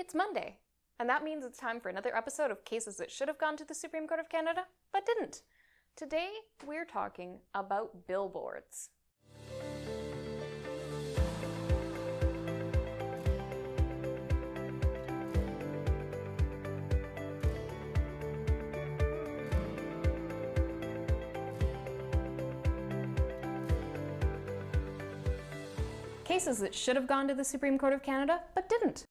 It's Monday, and that means it's time for another episode of cases that should have gone to the Supreme Court of Canada, but didn't. Today, we're talking about billboards. Cases that should have gone to the Supreme Court of Canada, but didn't.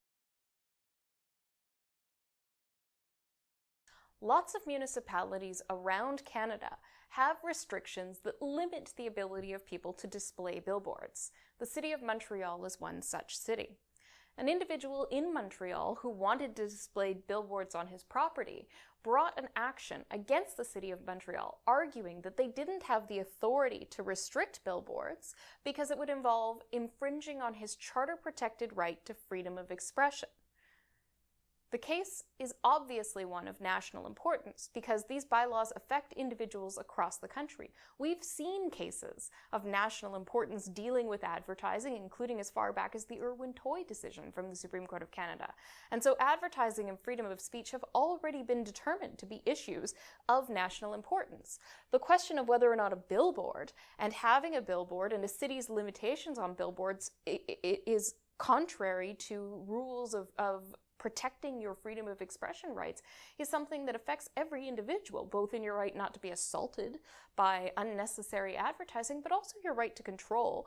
Lots of municipalities around Canada have restrictions that limit the ability of people to display billboards. The City of Montreal is one such city. An individual in Montreal who wanted to display billboards on his property brought an action against the City of Montreal, arguing that they didn't have the authority to restrict billboards because it would involve infringing on his charter-protected right to freedom of expression. The case is obviously one of national importance because these bylaws affect individuals across the country. We've seen cases of national importance dealing with advertising, including as far back as the Irwin Toy decision from the Supreme Court of Canada. And so advertising and freedom of speech have already been determined to be issues of national importance. The question of whether or not a billboard and having a billboard and a city's limitations on billboards is contrary to rules of protecting your freedom of expression rights is something that affects every individual, both in your right not to be assaulted by unnecessary advertising, but also your right to control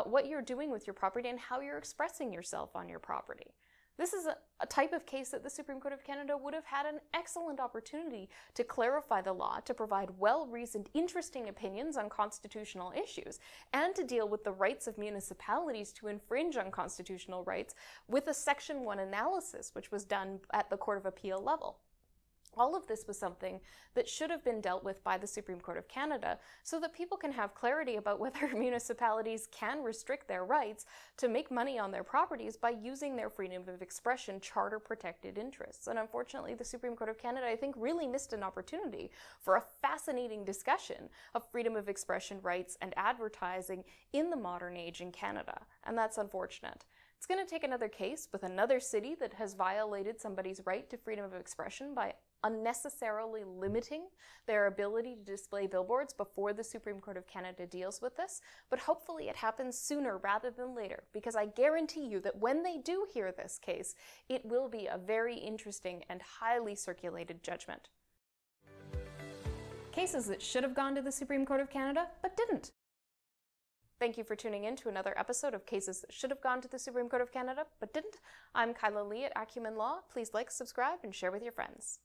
what you're doing with your property and how you're expressing yourself on your property. This is a type of case that the Supreme Court of Canada would have had an excellent opportunity to clarify the law, to provide well-reasoned, interesting opinions on constitutional issues, and to deal with the rights of municipalities to infringe on constitutional rights with a Section 1 analysis, which was done at the Court of Appeal level. All of this was something that should have been dealt with by the Supreme Court of Canada so that people can have clarity about whether municipalities can restrict their rights to make money on their properties by using their freedom of expression charter-protected interests. And unfortunately, the Supreme Court of Canada, I think, really missed an opportunity for a fascinating discussion of freedom of expression rights and advertising in the modern age in Canada. And that's unfortunate. It's going to take another case with another city that has violated somebody's right to freedom of expression by unnecessarily limiting their ability to display billboards before the Supreme Court of Canada deals with this, but hopefully it happens sooner rather than later, because I guarantee you that when they do hear this case, it will be a very interesting and highly circulated judgment. Cases that should have gone to the Supreme Court of Canada, but didn't. Thank you for tuning in to another episode of Cases that should have gone to the Supreme Court of Canada, but didn't. I'm Kyla Lee at Acumen Law. Please like, subscribe, and share with your friends.